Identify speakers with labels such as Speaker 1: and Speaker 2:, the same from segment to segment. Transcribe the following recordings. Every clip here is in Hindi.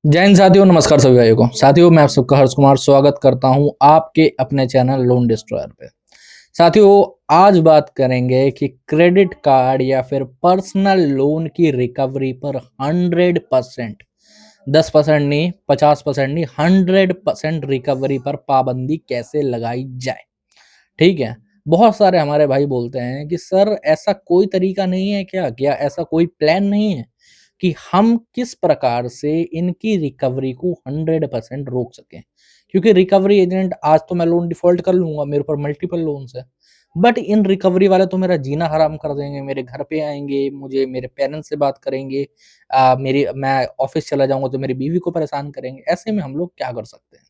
Speaker 1: जय हिंद साथियों, नमस्कार सभी भाइयों को। साथियों, मैं आप सबका हर्ष कुमार स्वागत करता हूं आपके अपने चैनल लोन डिस्ट्रॉयर पे। साथियों, आज बात करेंगे कि क्रेडिट कार्ड या फिर पर्सनल लोन की रिकवरी पर 100%, 10% नहीं, 50% नहीं, 100% रिकवरी पर पाबंदी कैसे लगाई जाए। ठीक है। बहुत सारे हमारे भाई बोलते हैं कि सर ऐसा कोई तरीका नहीं है क्या ऐसा कोई प्लान नहीं है कि हम किस प्रकार से इनकी रिकवरी को 100% रोक सकें। क्योंकि रिकवरी एजेंट, आज तो मैं लोन डिफ़ॉल्ट कर लूँगा, मेरे ऊपर मल्टीपल लोन्स हैं। बट इन रिकवरी वाले तो मेरा जीना हराम कर देंगे, मेरे घर पे आएँगे, मुझे मेरे पेरेंट्स से बात करेंगे, मेरी मैं ऑफ़िस चला जाऊँगा तो मेरी बीवी को परेशान करेंगे। ऐसे में हम लोग क्या कर सकते हैं?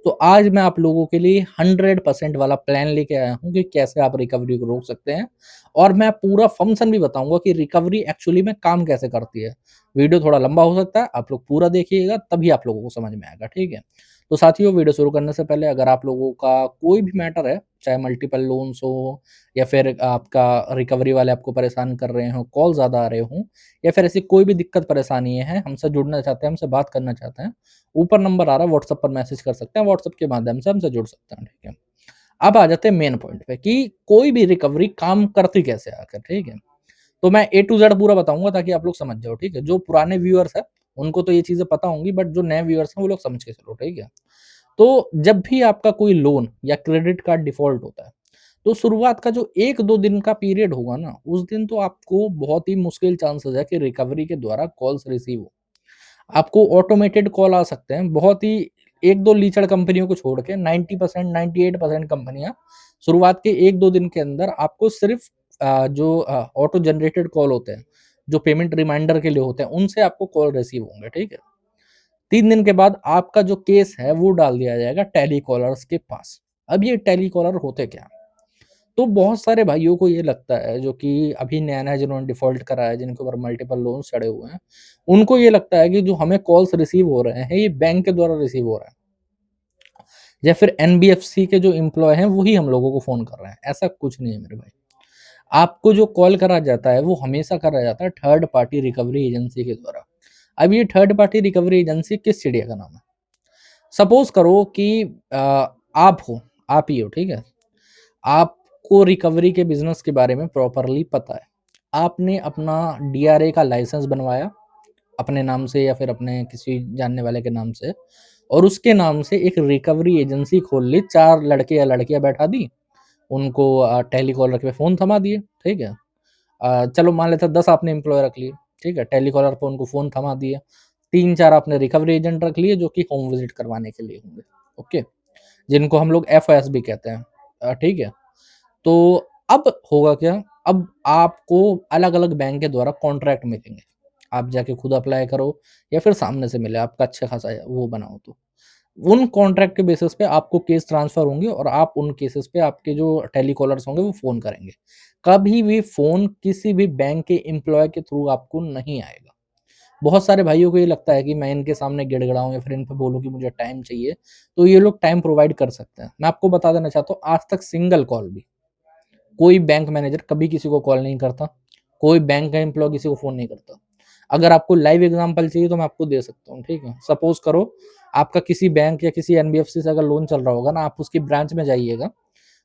Speaker 1: तो आज मैं आप लोगों के लिए 100% वाला प्लान लेके आया हूँ कि कैसे आप रिकवरी को रोक सकते हैं, और मैं पूरा फंक्शन भी बताऊँगा कि रिकवरी एक्चुअली में काम कैसे करती है। वीडियो थोड़ा लंबा हो सकता है, आप लोग पूरा देखिएगा तभी आप लोगों को समझ में आएगा, ठीक है? तो साथियों, वीडियो शुरू करने से पहले अगर आप लोगों का कोई भी मैटर है, चाहे मल्टीपल लोन्स हो या फिर आपका रिकवरी वाले आपको परेशान कर रहे हों, कॉल ज़्यादा आ रहे हों, या फिर ऐसी कोई भी दिक्कत परेशानी है, हमसे जुड़ना चाहते हैं, हमसे बात करना चाहते हैं, ऊपर नंबर आ रहा है, व्हाट्सएप पर मैसेज कर सकते हैं, व्हाट्सएप के माध्यम से हमसे जुड़ सकते हैं, ठीक है। अब आ जाते हैं मेन पॉइंट पे कि कोई भी रिकवरी काम करती कैसे है आखिर, ठीक है। तो मैं ए टू जेड पूरा बताऊंगा ताकि आप लोग समझ जाओ, ठीक है। जो पुराने व्यूअर्स है उनको तो ये चीजें पता होंगी, बट जो नए व्यूअर्स हैं वो लोग समझ के चलो, ठीक है। तो जब भी आपका कोई लोन या क्रेडिट कार्ड डिफॉल्ट होता है, तो शुरुआत का जो 1-2 दिन का पीरियड होगा ना, उस दिन तो आपको बहुत ही मुश्किल चांसेस है कि रिकवरी के द्वारा कॉल्स रिसीव हो। आपको ऑटोमेटेड कॉल आ सकते हैं, बहुत ही 1-2 लीचड़ कंपनियों को छोड़ के 90%, 98% कंपनियाँ शुरुआत के 1-2 दिन के अंदर आपको सिर्फ़ जो ऑटो जनरेटेड कॉल होते हैं, जो पेमेंट रिमाइंडर के लिए होते हैं, उनसे आपको कॉल रिसीव होंगे, ठीक है? 3 दिन के बाद आपका जो केस है, वो डाल दिया जाएगा टेलीकॉलर्स के पास। अब ये टेलीकॉलर होते क्या हैं? तो बहुत सारे भाइयों को ये लगता है, जो कि अभी नया-नया जिन्होंने डिफ़ॉल्ट करा है, जिनके ऊपर मल्टीपल लोन्स चढ़े हुए हैं, उनको ये लगता है कि जो हमें कॉल्स रिसीव हो रहे हैं, ये बैंक के द्वारा रिसीव हो रहा है, या फिर एनबीएफसी के जो एम्प्लॉयी हैं, वही हम लोगों को फ़ोन कर रहे हैं। ऐसा कुछ नहीं है मेरे भाई। आपको जो कॉल करा जाता है, वो हमेशा करा जाता है थर्ड पार्टी रिकवरी एजेंसी के द्वारा। अब ये थर्ड पार्टी रिकवरी एजेंसी किस चिड़िया का नाम है? सपोज़ करो कि आप हो, आप ही हो, ठीक है? आपको रिकवरी के बिज़नेस के बारे में प्रॉपर्ली पता है। आपने अपना डीआरए का लाइसेंस बनवाया, अपने नाम से या फिर अपने किसी जानने वाले के नाम से, और उसके नाम से एक रिकवरी एजेंसी खोल ली, 4 लड़के या लड़कियाँ बैठा दी, उनको टेलीकॉलर पे फ़ोन थमा दिए, ठीक है? चलो मान लेते हैं 10 आपने एम्प्लॉयी रख लिए, ठीक है? टेलीकॉलर पे उनको फ़ोन थमा दिए। 3-4 आपने रिकवरी एजेंट रख लिए जो कि होम विज़िट करवाने के लिए होंगे, ओके? जिनको हम लोग एफओएस भी कहते हैं, ठीक है? तो अब होगा क्या? अब आपको अलग-अलग बैंक के द्वारा कॉन्ट्रैक्ट मिलेंगे। आप जाके खुद अप्लाई करो या फिर सामने से मिले, आपका अच्छा खासा वो बना हो तो। उन कॉन्ट्रैक्ट के बेसिस पे आपको केस ट्रांसफ़र होंगे और आप उन केसेस पे आपके जो टेलीकॉलर्स होंगे वो फ़ोन करेंगे। कभी भी फ़ोन किसी भी बैंक के एम्प्लॉयी के थ्रू आपको नहीं आएगा। बहुत सारे भाइयों को ये लगता है कि मैं इनके सामने गिड़गिड़ाऊँ या फिर इन पे बोलूँ कि मुझे टाइम चाहिए, तो ये लोग टाइम प्रोवाइड कर सकते हैं। मैं आपको बता देना चाहता हूँ, आज तक सिंगल कॉल भी कोई बैंक मैनेजर कभी किसी को कॉल नहीं करता, कोई बैंक का एम्प्लॉयी किसी को फ़ोन नहीं करता। अगर आपको लाइव एग्ज़ाम्पल चाहिए तो मैं आपको दे सकता हूँ, ठीक है? सपोज़ करो आपका किसी बैंक या किसी एनबीएफसी से अगर लोन चल रहा होगा ना, आप उसकी ब्रांच में जाइएगा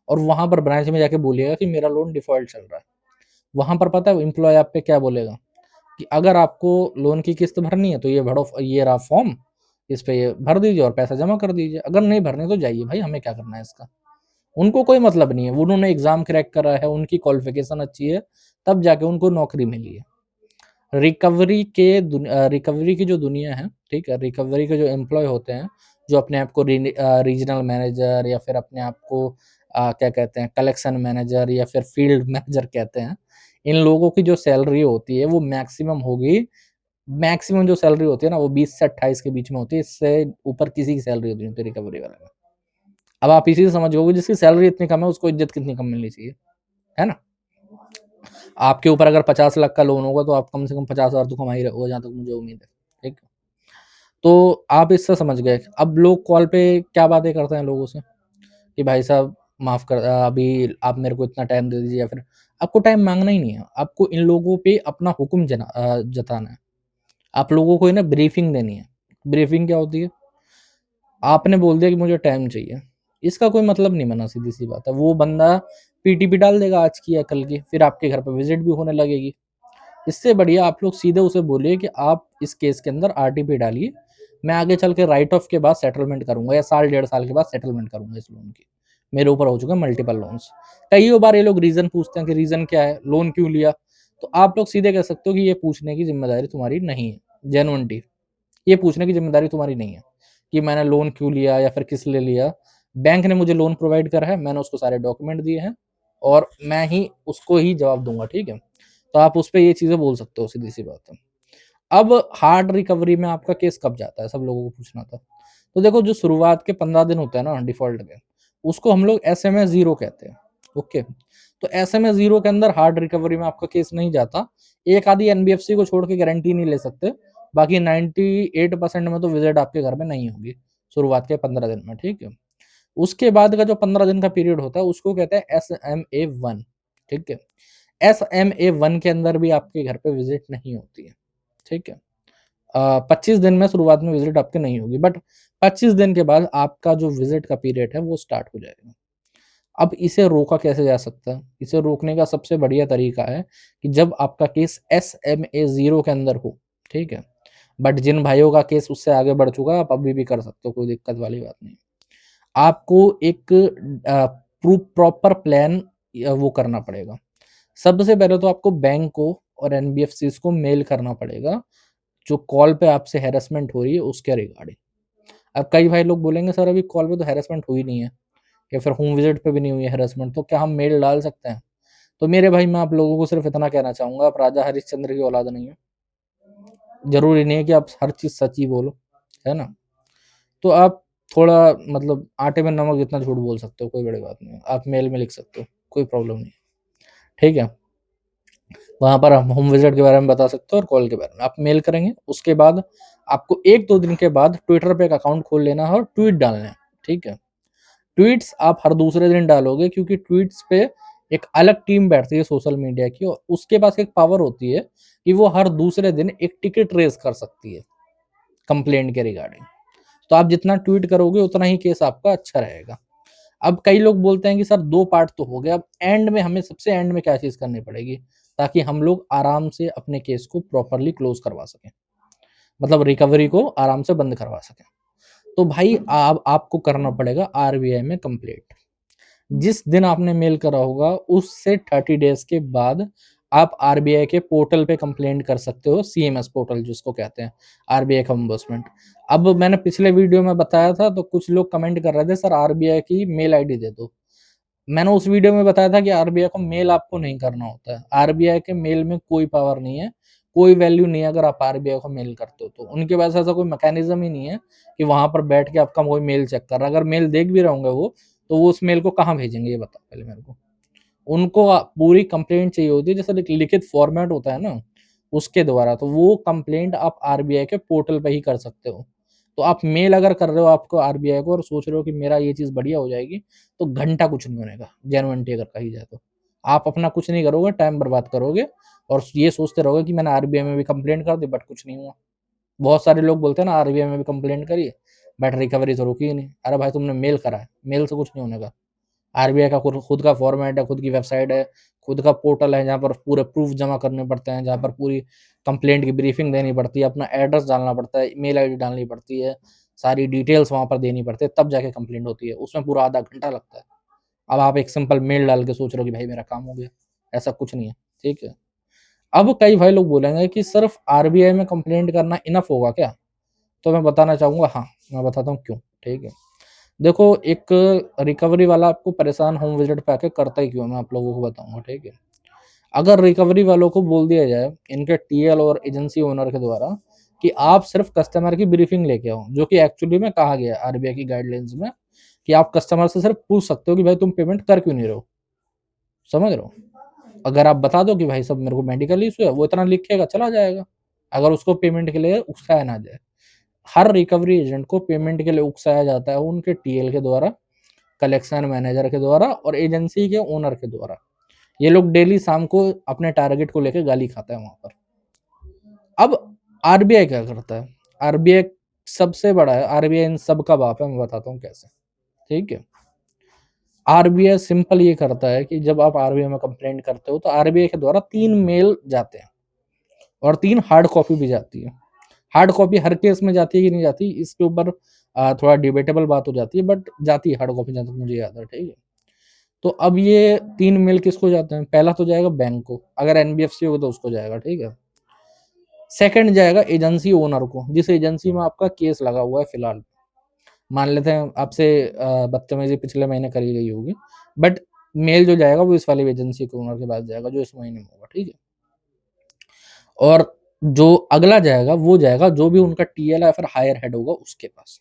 Speaker 1: और वहाँ पर ब्रांच में जाके बोलिएगा कि मेरा लोन डिफ़ॉल्ट चल रहा है। वहाँ पर पता है एम्प्लॉयी आप पे क्या बोलेगा कि अगर आपको लोन की किस्त भरनी है तो ये भरो, ये रहा फॉर्म, इस पे ये भर दीजिए और पैसा जमा कर दीजिए। अगर नहीं भरने तो जाइए भाई, हमें क्या करना है इसका? उनको कोई मतलब नहीं है, उन्होंने एग्ज़ाम क्रैक करा है, उनकी क्वालिफ़िकेशन अच्छी है, तब जाके उनको नौकरी मिली है। रिकवरी की जो दुनिया है, ठीक है? रिकवरी के जो एम्प्लॉयी होते हैं, जो अपने आप को रीजनल मैनेजर या फिर अपने आप को क्या कहते हैं, कलेक्शन मैनेजर या फिर फील्ड मैनेजर कहते हैं। इन लोगों की जो सैलरी होती है वो मैक्सिमम जो सैलरी होती है ना, वो 20 से 28 के बीच में होती है, इससे ऊपर किसी की सैलरी नहीं होती रिकवरी वाले में। अब आप इसी से समझ जाओगे, जिसकी सैलरी इतनी कम है उसको इज़्ज़त कितनी कम मिलनी चाहिए, है ना? आपके ऊपर अगर 50 लाख का लोन होगा तो आप कम से कम 50,000 तो कमा ही रहे हो, जहाँ तक मुझे उम्मीद है, ठीक? तो आप इससे समझ गए। अब लोग कॉल पे क्या बातें करते हैं लोगों से कि भाई साहब अभी आप मेरे को इतना टाइम दे दीजिए, या फिर आपको टाइम माँगना ही नहीं है, आपको इन लोगों पे अपना हुक्म जताना है। आप लोगों को है ना ब्रीफिंग देनी है। ब्रीफिंग क्या होती है? आपने बोल दिया कि मुझे टाइम चाहिए, इसका कोई मतलब नहीं बना, सीधी सी बात है। वो बंदा पीटीपी डाल देगा आज की या कल की, फिर आपके घर पे विजिट भी होने लगेगी। इससे बढ़िया आप लोग सीधे उसे बोलिए कि आप इस केस के अंदर आरटीपी डालिए, मैं आगे चल के राइट ऑफ के बाद सेटलमेंट करूंगा, या साल डेढ़ साल के बाद सेटलमेंट करूंगा इस लोन की। मेरे ऊपर हो चुका मल्टीपल लोन्स। कई बार ये लोग रीजन पूछते हैं कि रीजन क्या है, लोन क्यों लिया, तो आप लोग सीधे कह सकते हो कि ये पूछने की जिम्मेदारी तुम्हारी नहीं है। जेन्युइनिटी, ये पूछने की जिम्मेदारी तुम्हारी नहीं है कि मैंने लोन क्यों लिया या फिर किस लिए लिया। बैंक ने मुझे लोन प्रोवाइड करा है, मैंने उसको सारे डॉक्यूमेंट दिए हैं और मैं ही उसको ही जवाब दूंगा, ठीक है। तो आप उस पर ये चीजें बोल सकते हो, सीधी सी बात है। अब हार्ड रिकवरी में आपका केस कब जाता है, सब लोगों को पूछना था। तो देखो, जो शुरुआत के 15 दिन होते हैं ना डिफॉल्ट के, उसको हम लोग SMA 0 कहते हैं। ओके, तो SMA 0 के अंदर हार्ड रिकवरी में आपका केस नहीं जाता। एक आधी NBFC को छोड़ के गारंटी नहीं ले सकते, बाकी 98% में तो विजिट आपके घर में नहीं होगी शुरुआत के 15 दिन में, ठीक है। उसके बाद का जो 15 दिन का पीरियड होता है उसको कहते हैं SMA 1, ठीक है। SMA 1 के अंदर भी आपके घर पे विजिट नहीं होती है, ठीक है। 25 दिन में शुरुआत में विजिट आपके नहीं होगी, बट 25 दिन के बाद आपका जो विजिट का पीरियड है वो स्टार्ट हो जाएगा। अब इसे रोका कैसे जा सकता है? इसे रोकने का सबसे बढ़िया तरीका है कि जब आपका केस SMA 0 के अंदर हो, ठीक है। बट जिन भाइयों का केस उससे आगे बढ़ चुका है, आप अभी भी कर सकते हो, कोई दिक्कत वाली बात नहीं। आपको एक प्रॉपर प्लान वो करना पड़ेगा। सबसे पहले तो आपको बैंक को और NBFCs को मेल करना पड़ेगा, जो कॉल पे आपसे हैरेसमेंट हो रही है उसके रिगार्डिंग। अब कई भाई लोग बोलेंगे सर अभी कॉल पे तो हैरेसमेंट हुई नहीं है, या फिर होम विजिट पे भी नहीं हुई है हैरेसमेंट, तो क्या हम मेल डाल सकते हैं? तो मेरे भाई, मैं आप लोगों को सिर्फ इतना कहना चाहूंगा, आप राजा हरिश्चंद्र की औलाद नहीं है। जरूरी नहीं है कि आप हर चीज सच ही बोलो, है ना। तो आप थोड़ा मतलब आटे में नमक जितना झूठ बोल सकते हो, कोई बड़ी बात नहीं है। आप मेल में लिख सकते हो, कोई प्रॉब्लम नहीं, ठीक है। वहां पर हम होम विजिट के बारे में बता सकते हो और कॉल के बारे में आप मेल करेंगे। उसके बाद आपको 1-2 दिन के बाद ट्विटर पे एक अकाउंट खोल लेना है और ट्वीट डालने हैं, ठीक है। ट्वीट्स आप हर दूसरे दिन डालोगे, क्योंकि ट्वीट्स पे एक अलग टीम बैठती है सोशल मीडिया की, और उसके पास एक पावर होती है कि वो हर दूसरे दिन एक टिकट रेज कर सकती है कंप्लेंट के रिगार्डिंग। तो आप जितना ट्वीट करोगे उतना ही केस आपका अच्छा रहेगा। अब कई लोग बोलते हैं कि सर 2 पार्ट तो हो गया, अब एंड में हमें सबसे एंड में क्या चीज करनी पड़ेगी ताकि हम लोग आराम से अपने केस को प्रॉपरली क्लोज करवा सकें, मतलब रिकवरी को आराम से बंद करवा सकें। तो भाई आपको करना पड़ेगा RBI में कंप्लेंट। जिस दिन आपने मेल करा होगा उससे 30 डेज के बाद आप RBI के पोर्टल पे कंप्लेंट कर सकते हो, CMS पोर्टल जिसको कहते हैं, RBI कंबर्समेंट। अब मैंने पिछले वीडियो में बताया था, तो कुछ लोग कमेंट कर रहे थे सर RBI की मेल आईडी दे दो। मैंने उस वीडियो में बताया था कि RBI को मेल आपको नहीं करना होता है। RBI के मेल में कोई पावर नहीं है, कोई वैल्यू नहीं है अगर आप RBI को मेल करते हो तो। उनके पास ऐसा कोई मैकेनिज्म ही नहीं है कि वहां पर बैठ के आपका कोई मेल चेक कर रहा है। अगर मेल देख भी रहे होंगे वो, तो वो उस मेल को कहाँ भेजेंगे ये बताओ पहले मेरे को। उनको पूरी कंप्लेंट चाहिए होती है, जैसे लिखित फॉर्मेट होता है ना, उसके द्वारा। तो वो कंप्लेंट आप RBI के पोर्टल पे ही कर सकते हो। तो आप मेल अगर कर रहे हो आपको RBI को और सोच रहे हो कि मेरा ये चीज बढ़िया हो जाएगी, तो घंटा कुछ नहीं होने का, जेन्युइनिटी अगर कही जाए तो। आप अपना कुछ नहीं करोगे, टाइम बर्बाद करोगे और ये सोचते रहोगे कि मैंने RBI में भी कंप्लेंट कर दी बट कुछ नहीं हुआ। बहुत सारे लोग बोलते हैं ना RBI में भी कंप्लेंट करिए बट रिकवरी तो रुकी ही नहीं। अरे भाई, तुमने मेल करा है, मेल से कुछ नहीं होने का। RBI का खुद का फॉर्मेट है, खुद की वेबसाइट है, खुद का पोर्टल है, जहाँ पर पूरे प्रूफ जमा करने पड़ते हैं, जहाँ पर पूरी कंप्लेंट की ब्रीफिंग देनी पड़ती है, अपना एड्रेस डालना पड़ता है, ईमेल आईडी डालनी पड़ती है, सारी डिटेल्स वहाँ पर देनी पड़ती है, तब जाके कंप्लेंट होती है। उसमें पूरा आधा घंटा लगता है। अब आप एक सिंपल मेल डाल के सोच रहे हो कि भाई मेरा काम हो गया, ऐसा कुछ नहीं है, ठीक है। अब कई भाई लोग बोलेंगे कि सिर्फ RBI में कंप्लेंट करना इनफ होगा क्या? तो मैं बताना चाहूंगा, हाँ, मैं बताता हूँ क्यों, ठीक है। देखो, एक रिकवरी वाला आपको परेशान होम विजिट पे आके करता ही क्यों है, मैं आप लोगों को बताऊंगा, ठीक है। अगर रिकवरी वालों को बोल दिया जाए इनके TL और एजेंसी ओनर के द्वारा कि आप सिर्फ कस्टमर की ब्रीफिंग लेके आओ, जो कि एक्चुअली में कहा गया है RBI की गाइडलाइंस में कि आप कस्टमर से सिर्फ पूछ सकते हो कि भाई तुम पेमेंट कर क्यों नहीं रहे हो, समझ रहे हो। अगर आप बता दो कि भाई सब मेरे को मेडिकल इशू है, वो इतना लिखेगा चला जाएगा, अगर उसको पेमेंट के लिए उकसाया ना जाए। हर रिकवरी एजेंट को पेमेंट के लिए उकसाया जाता है उनके TL के द्वारा, कलेक्शन मैनेजर के द्वारा और एजेंसी के ओनर के द्वारा। ये लोग डेली शाम को अपने टारगेट को लेकर गाली खाते हैं वहां पर। अब RBI क्या करता है? RBI सबसे बड़ा है आरबीआई, इन सब का बाप है, मैं बताता हूँ कैसे। ठीक है, आरबीआई सिंपल ये करता है कि जब आप आरबीआई में कंप्लेंट करते हो तो आरबीआई के द्वारा 3 मेल जाते हैं और 3 हार्ड कॉपी भी जाती है। हार्ड कॉपी हर केस में जाती है कि नहीं जाती, इसके ऊपर थोड़ा डिबेटेबल बात हो जाती है, बट जाती है हार्ड कॉपी, जहाँ तक मुझे याद है। ठीक है, तो अब ये 3 मेल किसको जाते हैं? पहला तो जाएगा बैंक को, अगर एनबीएफसी होगा तो उसको जाएगा। ठीक है, सेकंड जाएगा एजेंसी ओनर को, जिस एजेंसी में आपका केस लगा हुआ है फिलहाल। मान लेते हैं आपसे बदतमीजी पिछले महीने करी गई होगी, बट मेल जो जाएगा वो इस वाली एजेंसी के ओनर के पास जाएगा जो इस महीने में होगा। ठीक है, और जो अगला जाएगा वो जाएगा जो भी उनका टीएल या फिर हायर हेड होगा उसके पास।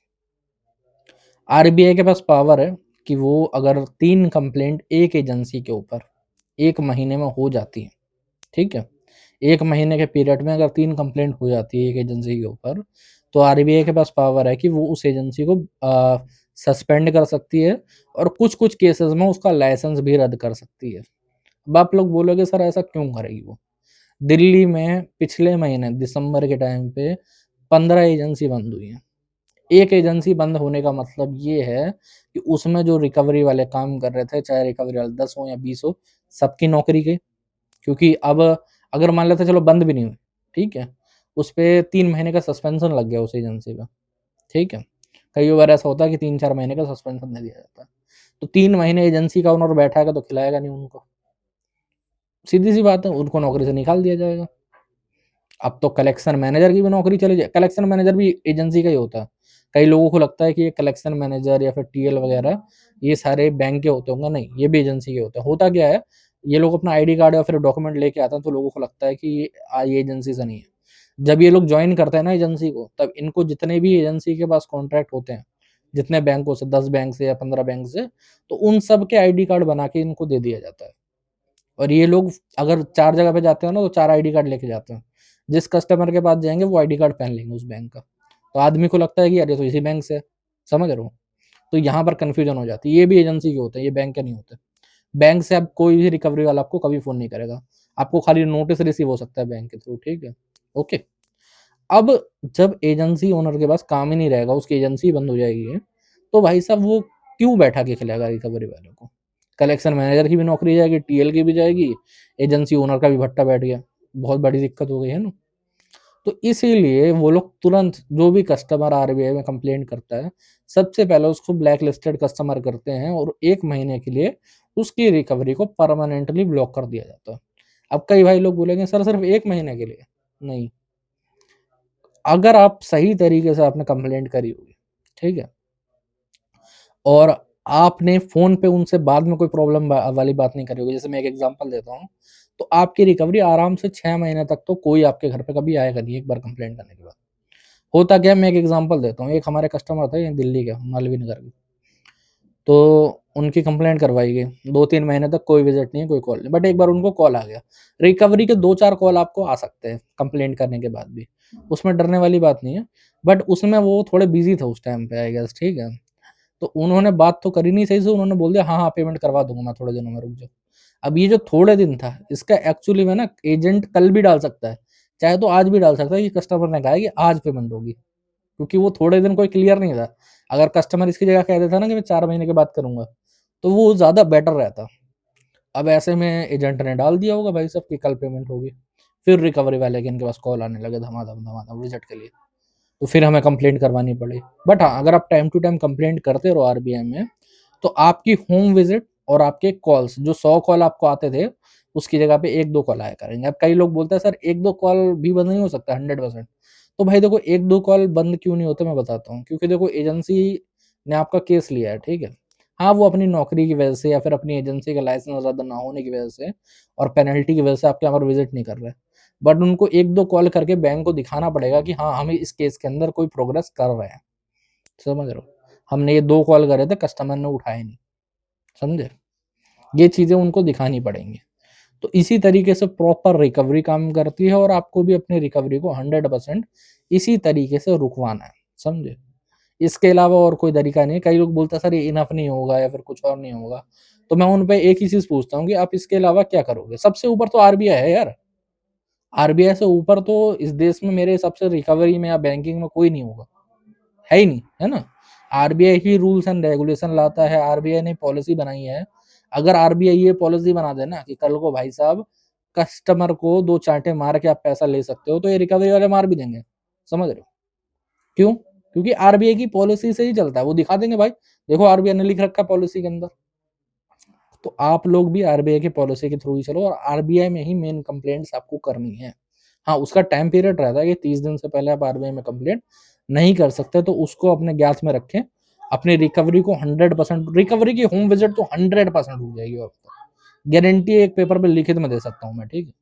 Speaker 1: आरबीआई के पास पावर है कि वो अगर 3 कंप्लेंट एक एजेंसी के ऊपर 1 महीने में हो जाती है, ठीक है, 1 महीने के पीरियड में अगर 3 कंप्लेंट हो जाती है एक एजेंसी के ऊपर, तो आरबीआई के पास पावर है कि वो उस एजेंसी को सस्पेंड कर सकती है और कुछ-कुछ केसेस में उसका लाइसेंस भी रद्द कर सकती है। अब आप लोग बोलोगे सर ऐसा क्यों करेगी वो? दिल्ली में पिछले महीने दिसंबर के टाइम पे 15 एजेंसी बंद हुई हैं। एक एजेंसी बंद होने का मतलब ये है कि उसमें जो रिकवरी वाले काम कर रहे थे, चाहे रिकवरी वाले 10 हो या 20 हो, सबकी नौकरी गई। क्योंकि अब अगर मान लेते चलो बंद भी नहीं हुई, ठीक है, उस पे 3 महीने का सस्पेंशन लग गया उस एजेंसी पे, ठीक है। कई बार ऐसा होता है कि 3-4 महीने का सस्पेंशन दे दिया जाता है। तो 3 महीने एजेंसी का ओनर बैठाएगा तो खिलाएगा नहीं उनको। सीधी-सी बात है, उनको नौकरी से निकाल दिया जाएगा। अब तो कलेक्शन मैनेजर की भी नौकरी चली जाए, कलेक्शन मैनेजर भी एजेंसी का ही होता है। कई लोगों को लगता है कि ये कलेक्शन मैनेजर या फिर टीएल वगैरह ये सारे बैंक के होते होंगे, नहीं, ये भी एजेंसी के होते हैं। होता क्या है, ये लोग अपना आईडी कार्ड या फिर डॉक्यूमेंट लेके आते हैं तो लोगों को लगता है कि ये एजेंसी से नहीं है। जब ये लोग ज्वाइन करते हैं ना एजेंसी को, तब इनको जितने भी एजेंसी के पास कॉन्ट्रैक्ट होते हैं, जितने बैंकों से, 10 बैंक से या 15 बैंक से, तो उन सब के आईडी कार्ड बना के इनको दे दिया जाता है। और ये लोग अगर 4 जगह पे जाते हैं ना तो 4 आईडी कार्ड लेके जाते हैं। जिस कस्टमर के पास जाएँगे वो आईडी कार्ड पहन लेंगे उस बैंक का। तो आदमी को लगता है कि यार ये तो इसी बैंक से है, समझ रहे हो? तो यहाँ पर कन्फ्यूज़न हो जाती है। ये भी एजेंसी के होते हैं, ये बैंक के नहीं होते। बैंक से अब कोई भी रिकवरी वाला आपको कभी फ़ोन नहीं करेगा। आपको खाली नोटिस रिसीव हो सकता है बैंक के थ्रू, ठीक है? ओके। अब जब एजेंसी ओनर के पास काम ही नहीं रहेगा, उसकी एजेंसी बंद हो जाएगी, तो भाई साहब वो क्यों बैठा के खिलाएगा रिकवरी वालों को? कलेक्शन मैनेजर की भी नौकरी जाएगी, टीएल की भी जाएगी, एजेंसी ओनर का भी भट्टा बैठ गया। बहुत बड़ी दिक्कत हो गई है ना? तो इसीलिए वो लोग तुरंत जो भी कस्टमर आरबीआई में कंप्लेंट करता है, सबसे पहले उसको ब्लैक लिस्टेड कस्टमर करते हैं और 1 महीने के लिए उसकी रिकवरी को परमानेंटली ब्लॉक कर दिया जाता है। अब कई भाई लोग बोलेंगे सर सिर्फ 1 महीने के लिए, नहीं, अगर आप सही तरीके से आपने कंप्लेंट करी होगी, ठीक है? और आपने फ़ोन पे उनसे बाद में कोई प्रॉब्लम वाली बात नहीं करी होगी, जैसे मैं एक एग्ज़ाम्पल देता हूँ, तो आपकी रिकवरी आराम से 6 महीने तक तो कोई आपके घर पे कभी आएगा नहीं, एक बार कंप्लेंट करने के बाद। होता क्या है, मैं एक एग्ज़ाम्पल देता हूँ, एक हमारे कस्टमर थे ये दिल्ली के, मालवीय नगर के, तो उनकी कंप्लेंट करवाई गई, 2-3 महीने तक कोई विज़िट नहीं, कोई कॉल नहीं, बट एक बार उनको कॉल आ गया। रिकवरी के 2-4 कॉल आपको आ सकते हैं कंप्लेंट करने के बाद भी, उसमें डरने वाली बात नहीं है, बट उसमें वो थोड़े बिज़ी थे उस टाइम पे आई गेस, ठीक है? तो उन्होंने बात तो करी नहीं सही से, उन्होंने बोल दिया हाँ, हाँ, पेमेंट करवा दूँगा मैं थोड़े दिनों में, रुक जाओ। अब ये जो थोड़े दिन था, इसका एक्चुअली में ना एजेंट कल भी डाल सकता है, चाहे तो आज भी डाल सकता है कि कस्टमर ने कहा है कि आज पेमेंट होगी, क्योंकि वो थोड़े दिन कोई क्लियर नहीं था। अगर कस्टमर इसकी जगह कह देता ना कि मैं 4 महीने के बाद करूँगा, तो वो ज़्यादा बेटर रहता। अब ऐसे में एजेंट ने डाल दिया होगा भाई साहब कि कल पेमेंट होगी, फिर रिकवरी वाले के इनके पास कॉल आने लगे धमाधम, धमाधम विज़िट के लिए। तो फिर हमें कंप्लेंट करवानी पड़ी। बट हाँ, अगर आप टाइम टू टाइम कंप्लेंट करते रहो आरबीआई में, तो आपकी होम विज़िट और आपके कॉल्स, जो 100 कॉल आपको आते थे, उसकी जगह पे 1-2 कॉल आया करेंगे। अब कई लोग बोलते हैं सर 1-2 कॉल भी बंद नहीं हो सकता 100%। तो भाई देखो 1-2 कॉल बंद क्यों नहीं होते मैं बताता हूँ। क्योंकि देखो एजेंसी ने आपका केस लिया है, ठीक है? हाँ, वो अपनी नौकरी की वजह से या फिर अपनी एजेंसी का लाइसेंस रद्द ना होने की वजह से और पेनल्टी की वजह से आपके यहाँ पर विज़िट नहीं कर रहे। बट उनको 1-2 कॉल करके बैंक को दिखाना पड़ेगा कि हाँ, हम इस केस के अंदर कोई प्रोग्रेस कर रहे हैं। समझ रहे हो? हमने ये 2 कॉल करे थे, कस्टमर ने उठाए नहीं, समझे? ये चीज़ें उनको दिखानी पड़ेंगी। तो इसी तरीके से प्रॉपर रिकवरी काम करती है और आपको भी अपनी रिकवरी को 100% इसी तरीके से रुकवाना है, समझे? इसके अलावा और कोई तरीका नहीं है। कई लोग बोलते हैं सर ये इनफ नहीं होगा या फिर कुछ और नहीं होगा। तो मैं उन पे एक ही चीज़ पूछता हूँ कि आप इसके अलावा क्या करोगे? सबसे ऊपर तो आरबीआई है यार। आरबीआई से ऊपर तो इस देश में मेरे हिसाब से रिकवरी में या बैंकिंग में कोई नहीं होगा। है ही नहीं, है ना। RBI he rules and regulation लाता है, आरबीआई ने पॉलिसी बनाई है। अगर आरबीआई ये पॉलिसी बना दे ना कि कल को भाई साहब कस्टमर को 2 चांटे मार के आप पैसा ले सकते हो, तो ये रिकवरी वाले मार भी देंगे, समझ रहे हो? क्यों? क्योंकि आरबीआई की पॉलिसी से ही चलता है। वो दिखा देंगे भाई, देखो आरबीआई ने लिख रखा है पॉलिसी के अंदर। तो आप लोग भी आरबीआई की पॉलिसी के थ्रू ही चलो, और आरबीआई में ही मेन कंप्लेंट्स आपको करनी है। हाँ, उसका टाइम पीरियड रहता है कि 30 दिन से पहले आप आरबीआई में कंप्लेंट नहीं कर सकते, तो उसको अपने ज्ञात में रखें। अपनी रिकवरी को 100% रिकवरी की होम विजिट तो 100% हो जाएगी आपको, गारंटी एक पेपर पे लिखित में दे सकता हूँ मैं, ठीक है।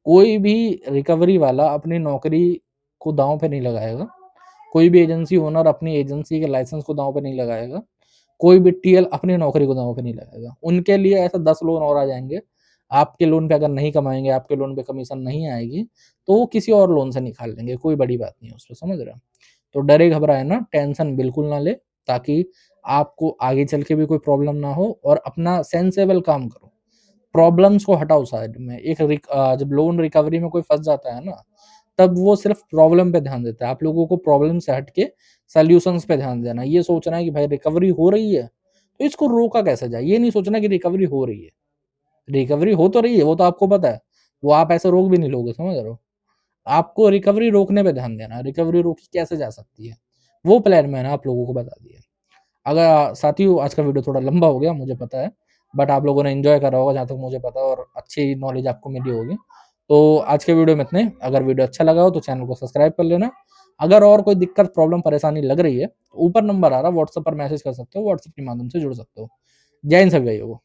Speaker 1: कोई भी रिकवरी वाला अपनी नौकरी को दांव पे नहीं लगाएगा, कोई भी एजेंसी ओनर अपनी एजेंसी के लाइसेंस को दांव पे नहीं लगाएगा, कोई भी टीएल अपनी नौकरी को दांव पे नहीं लगाएगा। उनके लिए ऐसा 10 लोन और आ जाएंगे। आपके लोन पे अगर नहीं कमाएंगे, आपके लोन पे कमीशन नहीं आएगी, तो वो किसी और लोन से निकाल लेंगे, कोई बड़ी बात नहीं है उसमें, समझ रहे हो। तो डरे घबराए ना, टेंशन बिल्कुल ना ले, ताकि आपको आगे चल के भी कोई प्रॉब्लम ना हो, और अपना सेंसेबल काम करो। प्रॉब्लम्स को हटाओ साइड में। जब लोन रिकवरी में कोई फंस जाता है ना, तब वो सिर्फ प्रॉब्लम पे ध्यान देता है। आप लोगों को प्रॉब्लम से हट के सॉल्यूशंस पे ध्यान देना है। ये सोचना है कि भाई रिकवरी हो रही है, तो इसको रोका कैसे जाए। ये नहीं सोचना कि रिकवरी हो रही है, रिकवरी हो तो रही है, वो तो आपको पता है, वो आप ऐसे रोक भी नहीं लोगे, समझ रहे हो। आपको रिकवरी रोकने पे ध्यान देना है, रिकवरी रोकी कैसे जा सकती है, वो प्लान मैंने आप लोगों को बता दिया। अगर साथियों आज का वीडियो थोड़ा लंबा हो गया, मुझे पता है, बट आप लोगों ने एंजॉय करा होगा जहाँ तक मुझे पता है, और अच्छी नॉलेज आपको मिली होगी। तो आज के वीडियो में इतने। अगर वीडियो अच्छा लगा हो तो चैनल को सब्सक्राइब कर लेना। अगर और कोई दिक्कत, प्रॉब्लम, परेशानी लग रही है, तो ऊपर नंबर आ रहा है, व्हाट्सएप पर मैसेज कर सकते हो, व्हाट्सएप के माध्यम से जुड़ सकते हो। जय हिंद सभी भाइयों को।